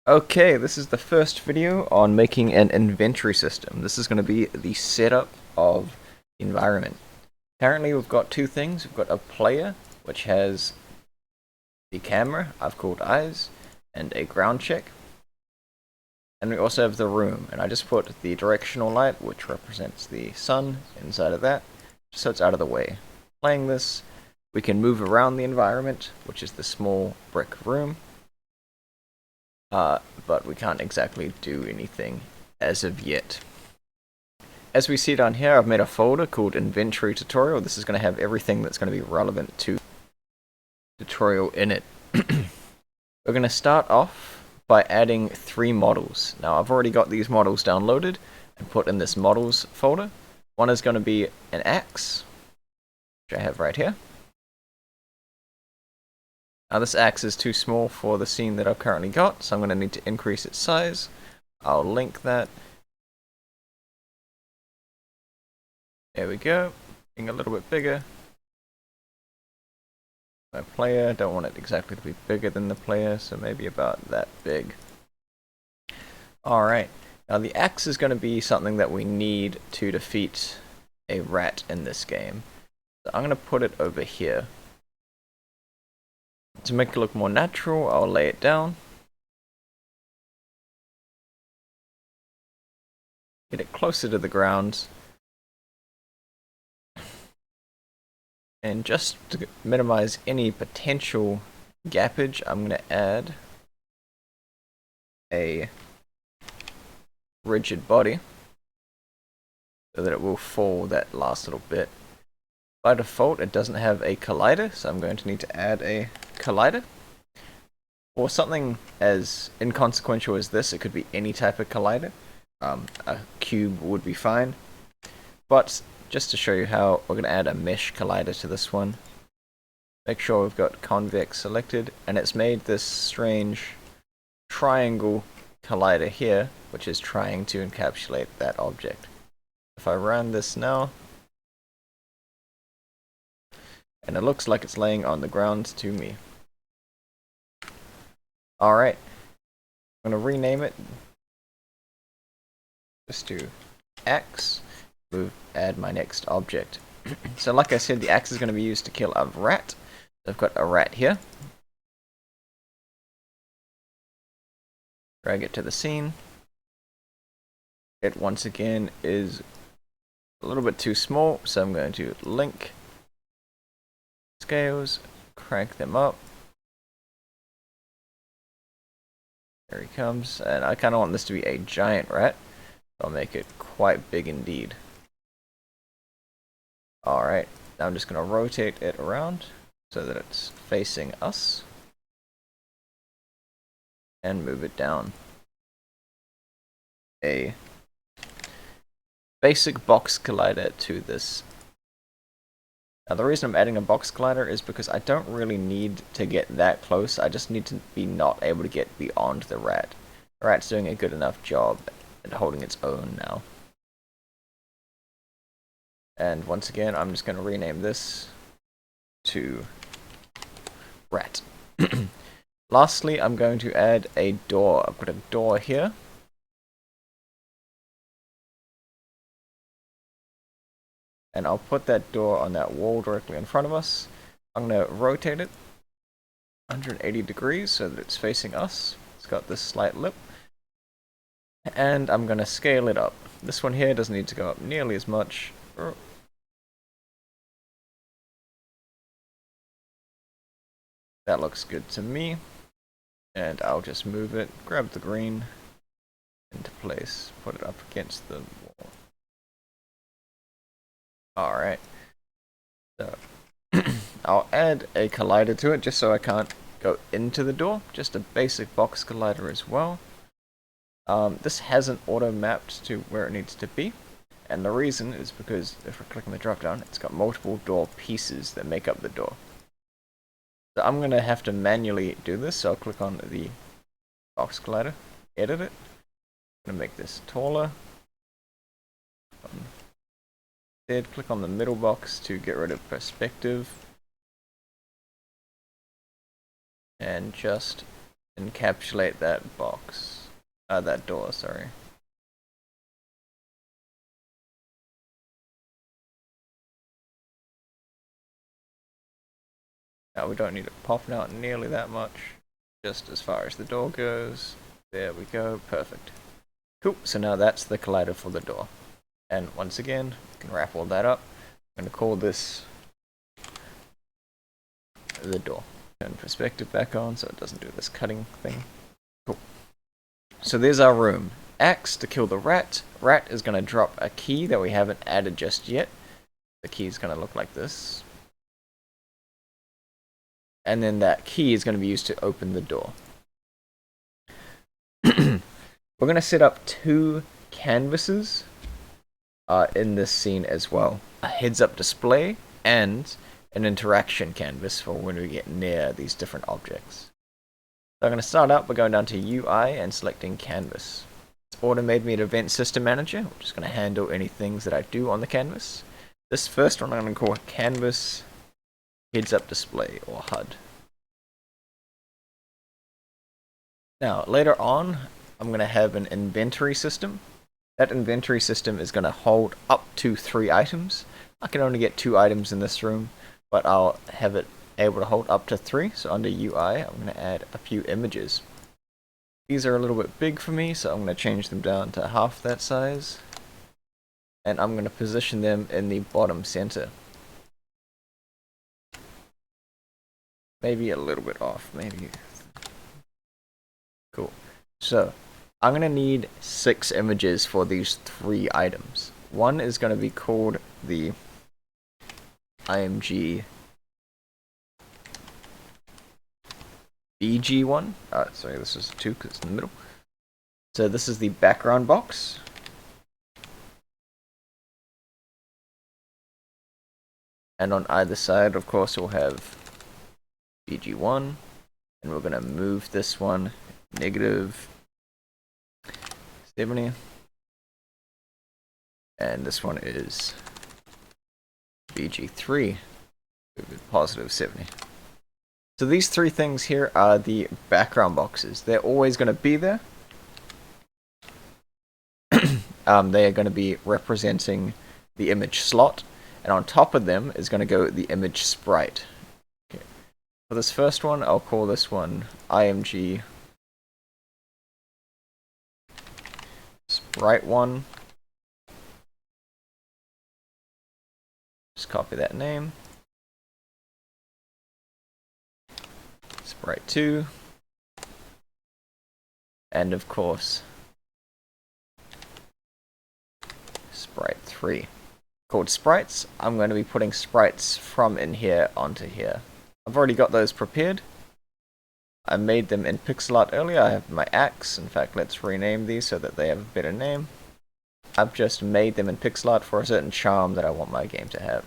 Okay, this is the first video on making an inventory system. This is going to be the setup of the environment. Currently we've got two things. We've got a player, which has the camera, I've called eyes, and a ground check. And we also have the room, and I just put the directional light, which represents the sun, inside of that, just so it's out of the way. Playing this, we can move around the environment, which is the small brick room. But we can't exactly do anything as of yet. As we see down here, I've made a folder called Inventory Tutorial. This is going to have everything that's going to be relevant to tutorial in it. We're going to start off by adding 3 models. Now I've already got these models downloaded and put in this models folder. One is going to be an axe, which I have right here. Now this axe is too small for the scene that I've currently got, so I'm going to need to increase its size. I'll link that. There we go, being a little bit bigger. My player, don't want it exactly to be bigger than the player, so maybe about that big. Alright, now the axe is going to be something that we need to defeat a rat in this game. So I'm going to put it over here. To make it look more natural, I'll lay it down. Get it closer to the ground. And just to minimize any potential gappage, I'm going to add a rigid body so that it will fall that last little bit. By default, it doesn't have a collider, so I'm going to need to add a collider. Or something as inconsequential as this, it could be any type of collider. A cube would be fine. But just to show you how, we're going to add a mesh collider to this one. Make sure we've got convex selected, and it's made this strange triangle collider here, which is trying to encapsulate that object. If I run this now, and it looks like it's laying on the ground to me. Alright, I'm going to rename it just to X. Add my next object. So like I said, the axe is going to be used to kill a rat. So I've got a rat here. Drag it to the scene. It once again is a little bit too small, so I'm going to link scales, crank them up. There he comes, and I kind of want this to be a giant rat, so I'll make it quite big indeed. Alright, now I'm just going to rotate it around so that it's facing us, and move it down. A basic box collider to this. Now the reason I'm adding a box collider is because I don't really need to get that close, I just need to be not able to get beyond the rat. The rat's doing a good enough job at holding its own now. And once again, I'm just going to rename this to rat. Lastly, I'm going to add a door. I'll put a door here. And I'll put that door on that wall directly in front of us. I'm going to rotate it 180 degrees so that it's facing us. It's got this slight lip. And I'm going to scale it up. This one here doesn't need to go up nearly as much. That looks good to me. And I'll just move it, grab the green into place, put it up against the wall. Alright. So I'll add a collider to it just so I can't go into the door. Just a basic box collider as well. This hasn't auto-mapped to where it needs to be. And the reason is because if we're clicking the drop down, it's got multiple door pieces that make up the door. So I'm going to have to manually do this, so I'll click on the box collider, edit it. I'm going to make this taller. Instead, click on the middle box to get rid of perspective. And just encapsulate that box. That door, sorry. Now we don't need it popping out nearly that much. Just as far as the door goes. There we go, perfect. Cool, so now that's the collider for the door. And once again, we can wrap all that up. I'm going to call this the door. Turn perspective back on so it doesn't do this cutting thing. Cool. So there's our room. Axe to kill the rat. Rat is going to drop a key that we haven't added just yet. The key is going to look like this. And then that key is going to be used to open the door. We're going to set up 2 canvases in this scene as well. A heads-up display and an interaction canvas for when we get near these different objects. So I'm going to start up by going down to UI and selecting canvas. It's auto-made me an event system manager, which is going to handle any things that I do on the canvas. This first one I'm going to call canvas heads-up display, or HUD. Now later on I'm going to have an inventory system. That inventory system is going to hold up to 3 items. I can only get 2 items in this room, but I'll have it able to hold up to 3. So under UI, I'm going to add a few images. These are a little bit big for me, so I'm going to change them down to half that size. And I'm going to position them in the bottom center. Maybe a little bit off, maybe. Cool. So I'm going to need 6 images for these 3 items. One is going to be called the IMG BG one. Sorry, this is 2 because it's in the middle. So this is the background box. And on either side, of course, we'll have BG1. And we're going to move this one negative 70. And this one is BG3, positive 70. So these 3 things here are the background boxes. They're always going to be there. They are going to be representing the image slot, and on top of them is going to go the image sprite. Okay. For this first one, I'll call this one IMG Sprite 1. Just copy that name. Sprite 2. And of course, Sprite 3. Called sprites. I'm going to be putting sprites from in here onto here. I've already got those prepared. I made them in pixel art earlier. I have my axe. In fact, let's rename these so that they have a better name. I've just made them in pixel art for a certain charm that I want my game to have.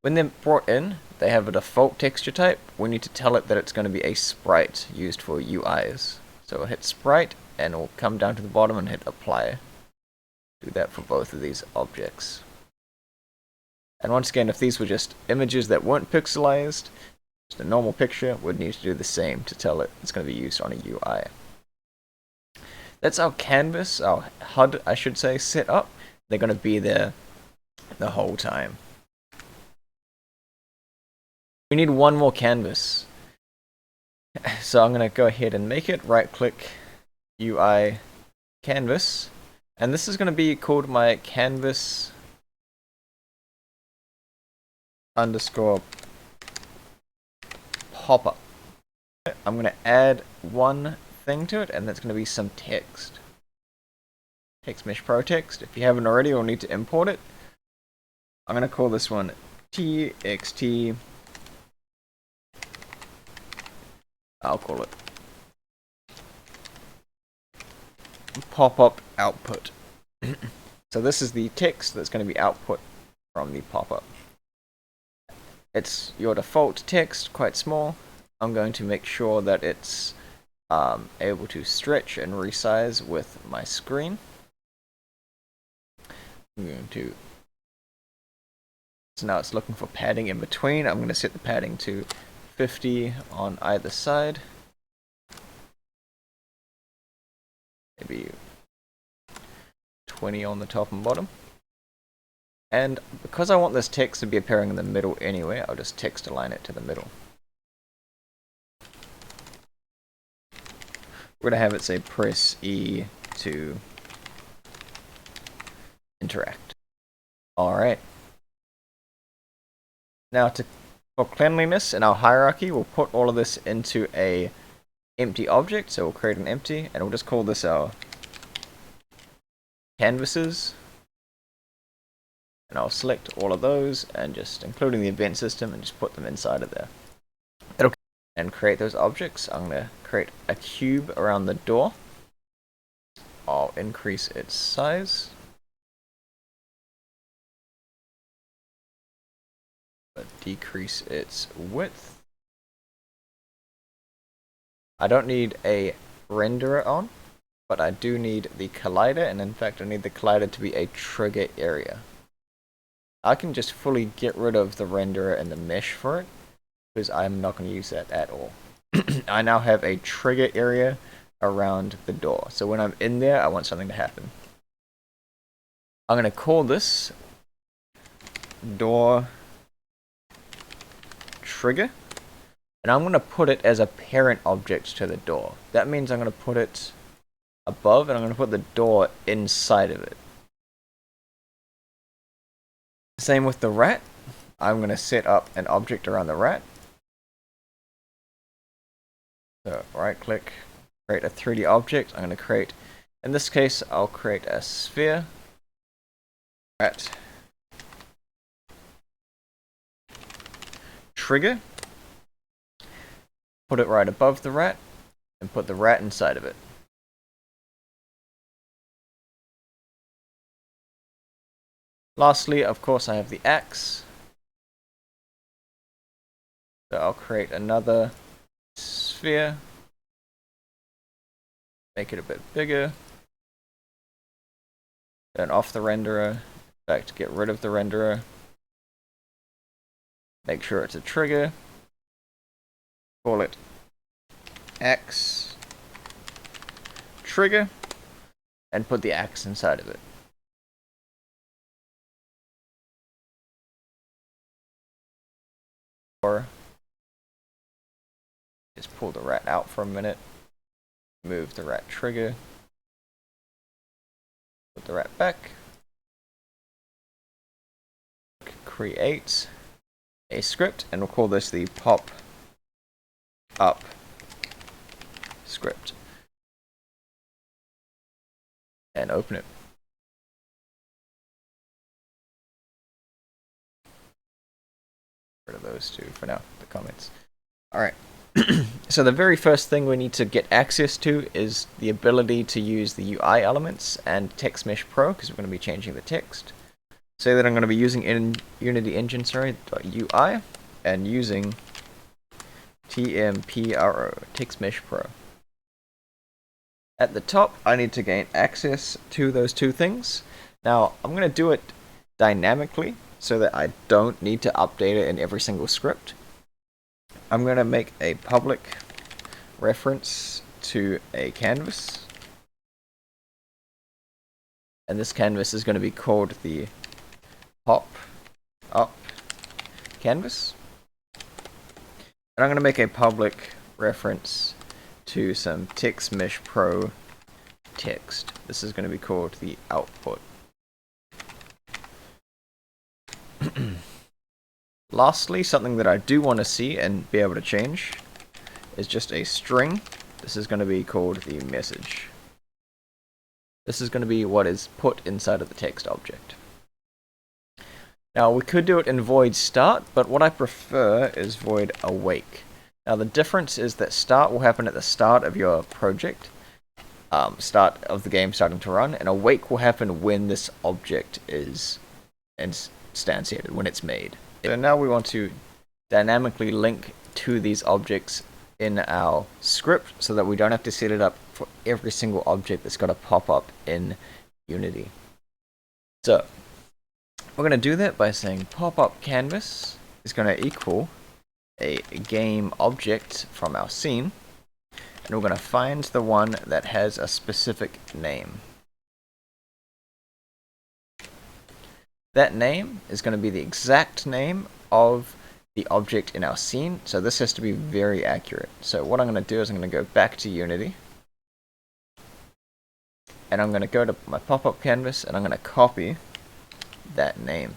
When they're brought in, they have a default texture type. We need to tell it that it's going to be a sprite used for UIs. So we'll hit sprite and we'll come down to the bottom and hit apply. Do that for both of these objects. And once again, if these were just images that weren't pixelized, just a normal picture, we'd need to do the same to tell it it's going to be used on a UI. That's our canvas, our HUD, I should say, set up. They're going to be there the whole time. We need one more canvas. So I'm going to go ahead and make it. Right click, UI, canvas. And this is going to be called my canvas underscore pop-up. I'm going to add one thing to it, and that's going to be some text. Text Mesh Pro text. If you haven't already, you'll need to import it. I'm going to call this one TXT. I'll call it pop-up output. So this is the text that's going to be output from the pop-up. It's your default text, quite small. I'm going to make sure that it's able to stretch and resize with my screen. I'm going to... So now it's looking for padding in between. I'm going to set the padding to 50 on either side. maybe 20 on the top and bottom. And because I want this text to be appearing in the middle anyway, I'll just text align it to the middle. We're going to have it say press E to interact. Alright. Now for cleanliness in our hierarchy, we'll put all of this into a empty object. So we'll create an empty and we'll just call this our canvases. And I'll select all of those and just including the event system and just put them inside of there. And create those objects. I'm going to create a cube around the door. I'll increase its size. But decrease its width. I don't need a renderer on, but I do need the collider, and in fact I need the collider to be a trigger area. I can just fully get rid of the renderer and the mesh for it, because I'm not going to use that at all. I now have a trigger area around the door. So when I'm in there, I want something to happen. I'm going to call this door trigger. And I'm going to put it as a parent object to the door. That means I'm going to put it above and I'm going to put the door inside of it. Same with the rat. I'm going to set up an object around the rat. So right click, create a 3D object. I'm going to create, in this case, I'll create a sphere. Rat trigger. Put it right above the rat and put the rat inside of it. Lastly, of course, I have the axe. So I'll create another sphere, make it a bit bigger, turn off the renderer, in fact get rid of the renderer, make sure it's a trigger, call it axe trigger, and put the axe inside of it. Or just pull the rat out for a minute, move the rat trigger, put the rat back, create a script, and we'll call this the pop up script, and open it. Rid of those two for now, the comments. Alright. So the very first thing we need to get access to is the ability to use the UI elements and TextMesh Pro, because we're going to be changing the text. Say that I'm going to be using in Unity Engine, .ui, and using TMPRO, TextMesh Pro. At the top, I need to gain access to those two things. Now, I'm going to do it dynamically so that I don't need to update it in every single script. I'm going to make a public reference to a canvas. And this canvas is going to be called the pop up canvas. And I'm going to make a public reference to some TextMesh Pro text. This is going to be called the output. Lastly, something that I do want to see and be able to change is just a string. This is going to be called the message. This is going to be what is put inside of the text object. Now we could do it in void start, but what I prefer is void awake. Now the difference is that start will happen at the start of your project, start of the game starting to run, and awake will happen when this object is instantiated, when it's made. So now we want to dynamically link to these objects in our script so that we don't have to set it up for every single object that's got to pop up in Unity. So we're going to do that by saying pop-up canvas is going to equal a game object from our scene, and we're going to find the one that has a specific name. That name is going to be the exact name of the object in our scene, so this has to be very accurate. So what I'm going to do is I'm going to go back to Unity, and I'm going to go to my pop-up canvas, and I'm going to copy that name.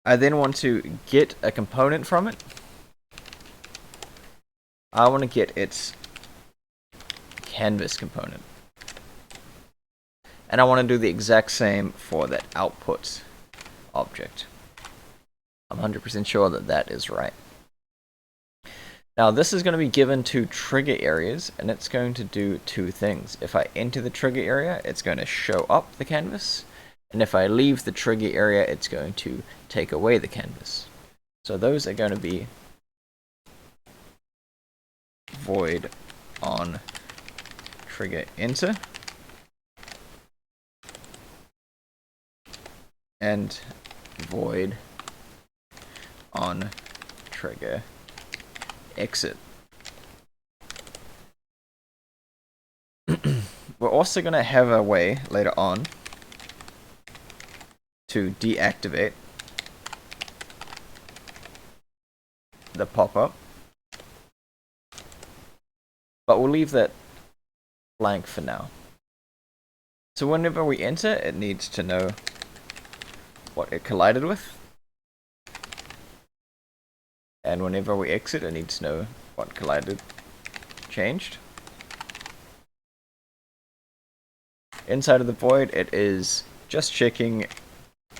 I then want to get a component from it. I want to get its canvas component. And I want to do the exact same for that output object. I'm 100% sure that that is right. Now this is going to be given to trigger areas, and it's going to do two things. If I enter the trigger area, it's going to show up the canvas, and if I leave the trigger area, it's going to take away the canvas. So those are going to be void on trigger enter and void on trigger exit. We're also going to have a way later on to deactivate the pop-up, but we'll leave that blank for now. So whenever we enter, it needs to know what it collided with, and whenever we exit, it needs to know what collided changed. Inside of the void, it is just checking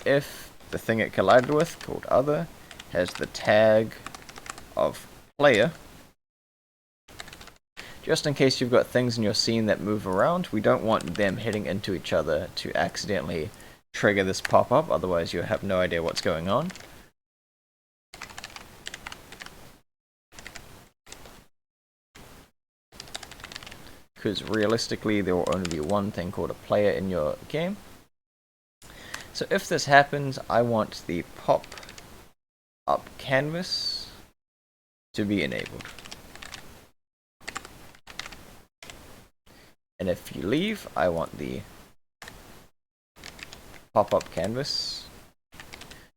if the thing it collided with, called other, has the tag of player. Just in case you've got things in your scene that move around, we don't want them hitting into each other to accidentally trigger this pop-up, otherwise you'll have no idea what's going on. Because realistically there will only be one thing called a player in your game. So if this happens, I want the pop-up canvas to be enabled. And if you leave, I want the pop-up canvas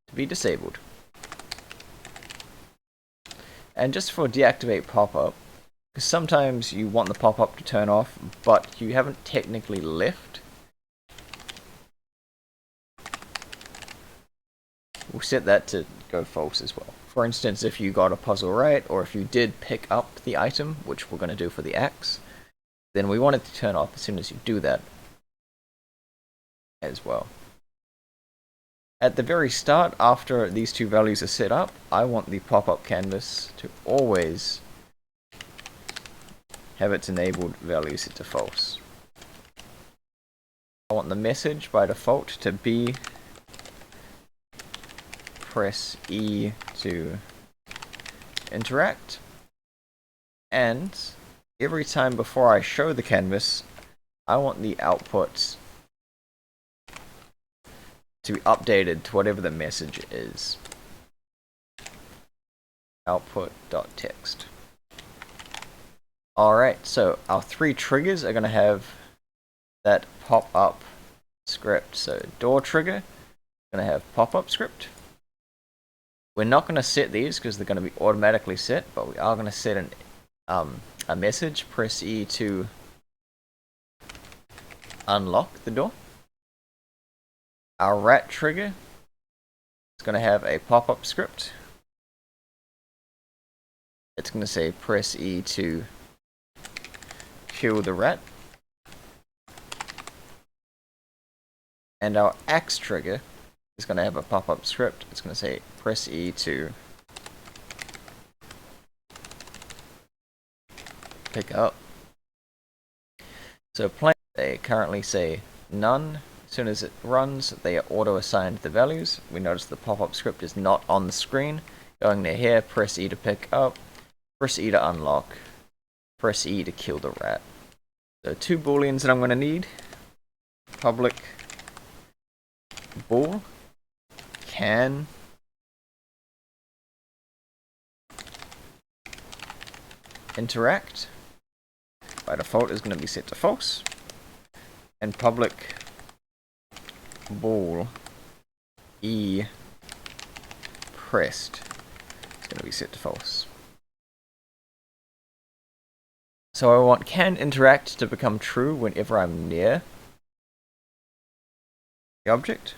to be disabled. And just for deactivate pop-up, because sometimes you want the pop-up to turn off, but you haven't technically left, we'll set that to go false as well. For instance, if you got a puzzle right, or if you did pick up the item, which we're going to do for the axe, then we want it to turn off as soon as you do that as well. At the very start, after these two values are set up, I want the pop-up canvas to always have its enabled value set to false. I want the message by default to be press E to interact, and every time before I show the canvas, I want the output to be updated to whatever the message is. Output.text. Alright, so our three triggers are going to have that pop-up script. So door trigger is going to have pop-up script. We're not going to set these because they're going to be automatically set, but we are going to set a message. Press E to unlock the door. Our rat trigger is going to have a pop-up script. It's going to say press E to kill the rat. And our axe trigger is going to have a pop-up script. It's going to say press E to pick up. So plain, they currently say none. As soon as it runs, they are auto-assigned the values. We notice the pop-up script is not on the screen. Going to here, press E to pick up, press E to unlock, press E to kill the rat. So two booleans that I'm going to need. Public bool can interact by default is going to be set to false, and public bool e pressed is going to be set to false. So I want can interact to become true whenever I'm near the object.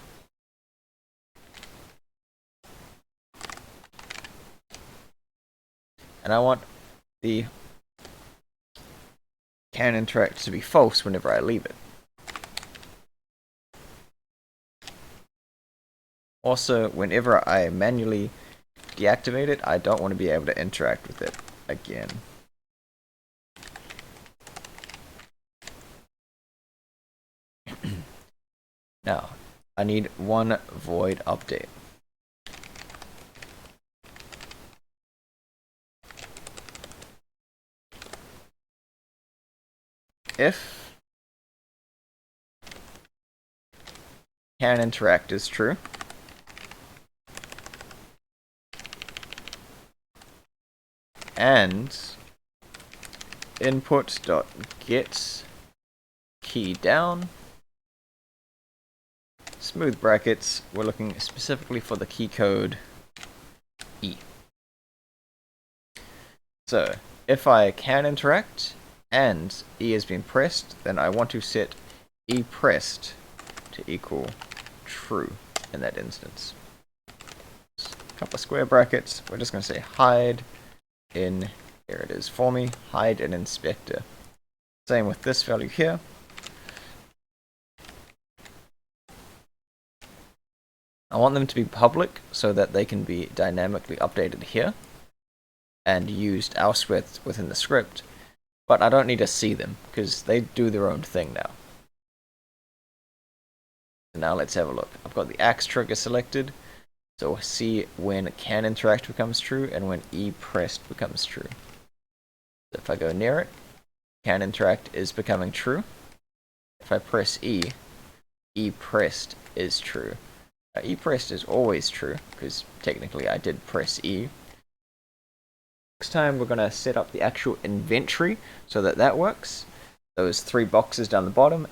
And I want the can interact to be false whenever I leave it. Also, whenever I manually deactivate it, I don't want to be able to interact with it again. Now, I need one void update. If can interact is true, and input.get key down, smooth brackets, we're looking specifically for the key code E. So if I can interact and E has been pressed, then I want to set E pressed to equal true in that instance. A couple of square brackets, we're just going to say hide in, here it is for me, hide in inspector. Same with this value here. I want them to be public so that they can be dynamically updated here and used elsewhere within the script, but I don't need to see them because they do their own thing now. Now let's have a look. I've got the axe trigger selected, so we'll see when can interact becomes true and when E pressed becomes true. So if I go near it, can interact is becoming true. If I press E, E pressed is true. E pressed is always true because technically I did press E. Next time we're going to set up the actual inventory so that that works. Those 3 boxes down the bottom